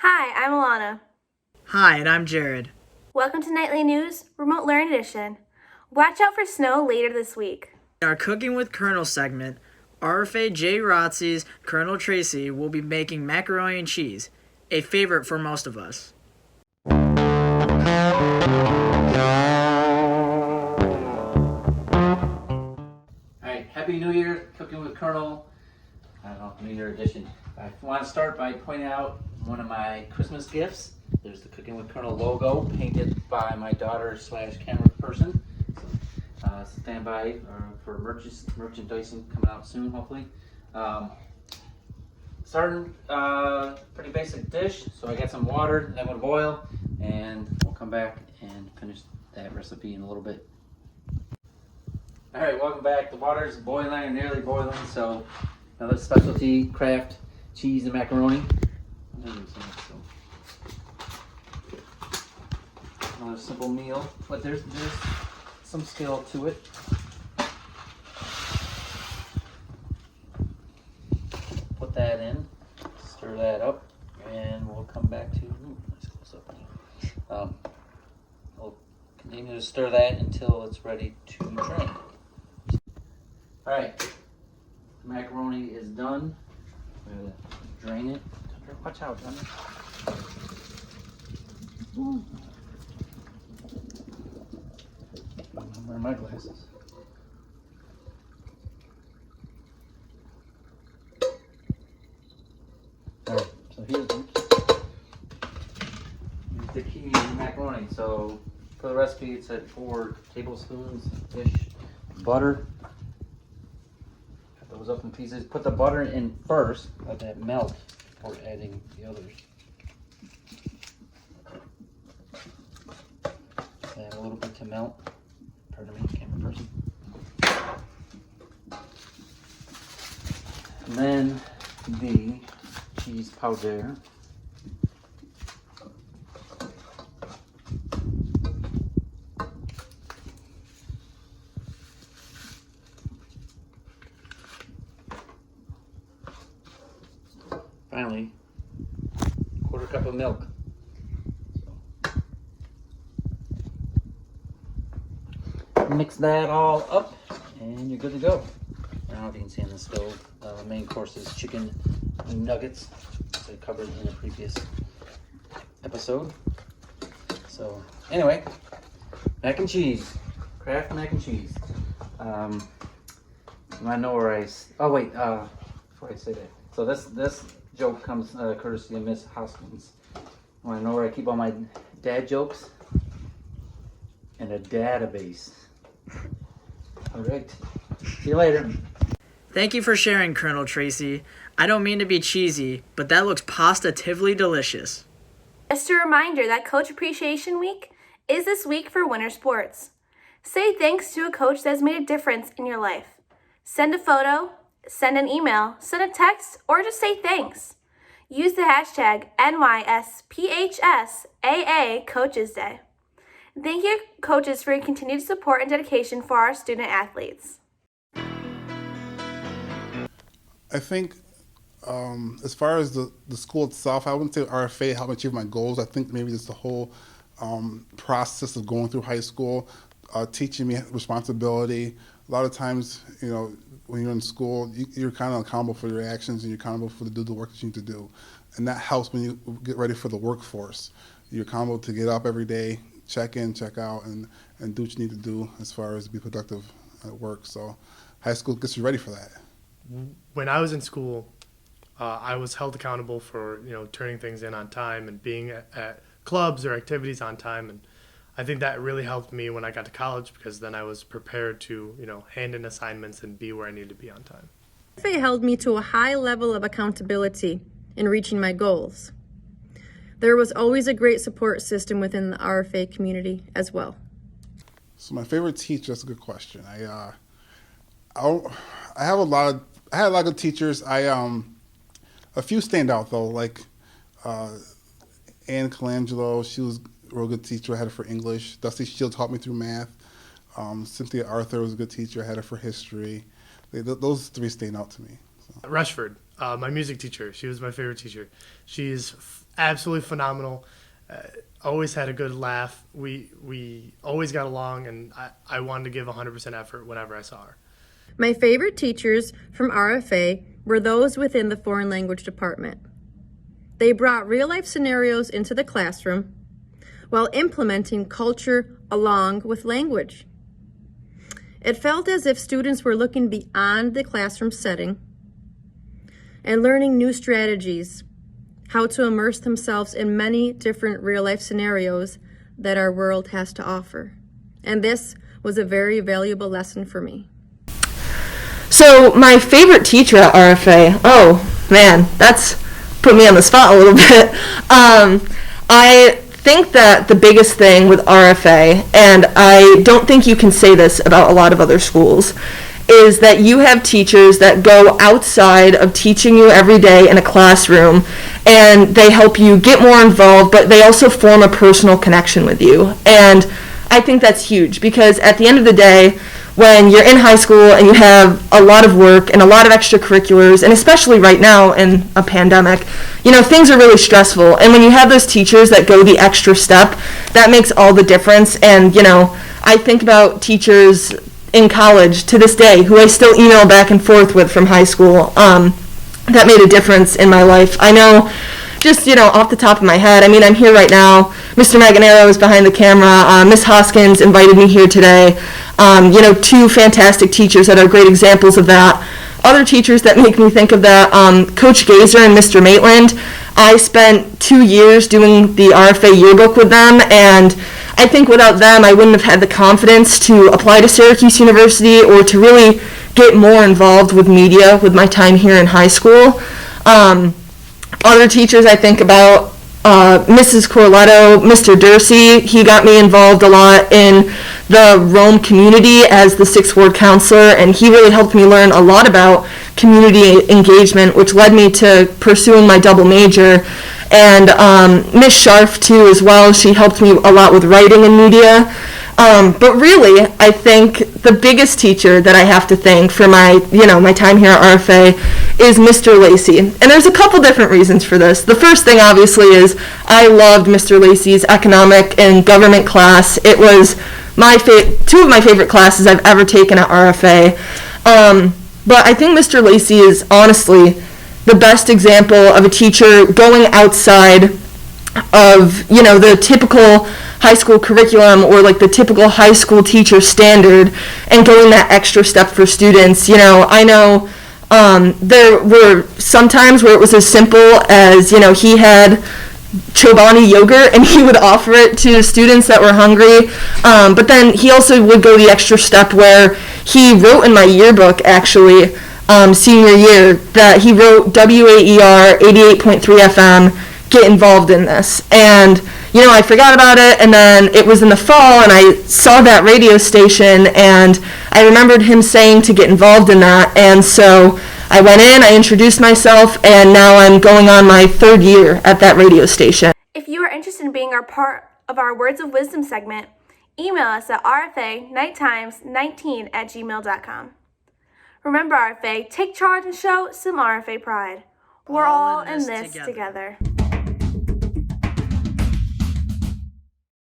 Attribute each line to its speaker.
Speaker 1: Hi, I'm Alana.
Speaker 2: Hi, and I'm Jared.
Speaker 1: Welcome to Nightly News, Remote Learn Edition. Watch out for snow later this week.
Speaker 2: In our Cooking with Colonel segment, RFA J. Rotzi's Colonel Tracy will be making macaroni and cheese, a favorite for most of us.
Speaker 3: Alright, Happy New Year, Cooking with Colonel. I don't know, New Year edition. I want to start by pointing out one of my Christmas gifts. There's the Cooking with Colonel logo painted by my daughter / camera person. So, stand by for merchandising coming out soon, hopefully. Starting pretty basic dish. So I got some water that would boil, and we'll come back and finish that recipe in a little bit. Alright, welcome back. The water's boiling or nearly boiling, so another specialty craft cheese and macaroni. Another simple meal, but there's some skill to it. Put that in, stir that up, and we'll come back to nice close up. We'll continue to stir that until it's ready to drain. Alright, the macaroni is done. We're going to drain it. Watch out, Johnny. Where are my glasses? Alright, so here's the key to macaroni. So for the recipe, it's at 4 tablespoons-ish butter. Cut those up in pieces. Put the butter in first, let that melt before adding the others. Add a little bit to melt. Pardon me, camera person. And then the cheese powder. Finally, 1/4 cup of milk. Mix that all up and you're good to go. I don't know if you can see on the stove. The main course is chicken nuggets, as I covered in a previous episode. So anyway, mac and cheese, Kraft mac and cheese. I know where oh wait, before I say that. So this joke comes courtesy of Miss Hoskins. Want to know where I keep all my dad jokes? In a database. All right. See you later.
Speaker 2: Thank you for sharing, Colonel Tracy. I don't mean to be cheesy, but that looks positively delicious.
Speaker 1: Just a reminder that Coach Appreciation Week is this week for winter sports. Say thanks to a coach that has made a difference in your life. Send a photo, send an email, send a text, or just say thanks. Use the hashtag NYSPHSAA Coaches Day. Thank you, coaches, for your continued support and dedication for our student athletes.
Speaker 4: I think as far as the school itself, I wouldn't say RFA helped me achieve my goals. I think maybe just the whole process of going through high school, teaching me responsibility. A lot of times, you know, when you're in school, you're kind of accountable for your actions and you're accountable for the work that you need to do. And that helps when you get ready for the workforce. You're accountable to get up every day, check in, check out, and do what you need to do as far as be productive at work. So high school gets you ready for that.
Speaker 5: When I was in school, I was held accountable for, turning things in on time and being at clubs or activities on time. And I think that really helped me when I got to college because then I was prepared to, hand in assignments and be where I needed to be on time.
Speaker 6: RFA held me to a high level of accountability in reaching my goals. There was always a great support system within the RFA community as well.
Speaker 4: So my favorite teacher, that's a good question. I had a lot of good teachers. A few stand out though, like Ann Colangelo, she was a real good teacher. I had her for English. Dusty Shield taught me through math. Cynthia Arthur was a good teacher. I had her for history. Those 3 stand out to me. So.
Speaker 5: Rushford. My music teacher. She was my favorite teacher. She's absolutely phenomenal. Always had a good laugh. We always got along, and I wanted to give 100% effort whenever I saw her.
Speaker 6: My favorite teachers from RFA were those within the foreign language department. They brought real-life scenarios into the classroom while implementing culture along with language. It felt as if students were looking beyond the classroom setting and learning new strategies, how to immerse themselves in many different real-life scenarios that our world has to offer. And this was a very valuable lesson for me.
Speaker 7: So my favorite teacher at RFA, oh man, that's put me on the spot a little bit. I think that the biggest thing with RFA, and I don't think you can say this about a lot of other schools, is that you have teachers that go outside of teaching you every day in a classroom, and they help you get more involved, but they also form a personal connection with you. And I think that's huge, because at the end of the day, when you're in high school and you have a lot of work and a lot of extracurriculars, and especially right now in a pandemic, things are really stressful. And when you have those teachers that go the extra step, that makes all the difference. And, I think about teachers in college to this day who I still email back and forth with from high school. That made a difference in my life. I know, just, off the top of my head, I'm here right now. Mr. Maganero is behind the camera. Miss Hoskins invited me here today. Two fantastic teachers that are great examples of that. Other teachers that make me think of that, Coach Gazer and Mr. Maitland. I spent 2 years doing the RFA yearbook with them, and I think without them I wouldn't have had the confidence to apply to Syracuse University or to really get more involved with media with my time here in high school. Other teachers I think about, Mrs. Corletto, Mr. Dursey. He got me involved a lot in the Rome community as the 6th Ward counselor, and he really helped me learn a lot about community engagement, which led me to pursuing my double major. And Miss Scharf too as well. She helped me a lot with writing and media. But really, I think the biggest teacher that I have to thank for my time here at RFA is Mr. Lacey. And there's a couple different reasons for this. The first thing, obviously, is I loved Mr. Lacey's economic and government class. It was two of my favorite classes I've ever taken at RFA. But I think Mr. Lacey is honestly the best example of a teacher going outside of, the typical high school curriculum or like the typical high school teacher standard and going that extra step for students. I know there were some times where it was as simple as, he had Chobani yogurt and he would offer it to students that were hungry. But then he also would go the extra step where he wrote in my yearbook, actually, senior year, that he wrote WAER 88.3 FM, get involved in this. And, I forgot about it, and then it was in the fall, and I saw that radio station, and I remembered him saying to get involved in that, and so I went in, I introduced myself, and now I'm going on my 3rd year at that radio station.
Speaker 1: If you are interested in being our part of our Words of Wisdom segment, email us at rfanightimes19@gmail.com. Remember, RFA, take charge and show some RFA pride. We're all in this together.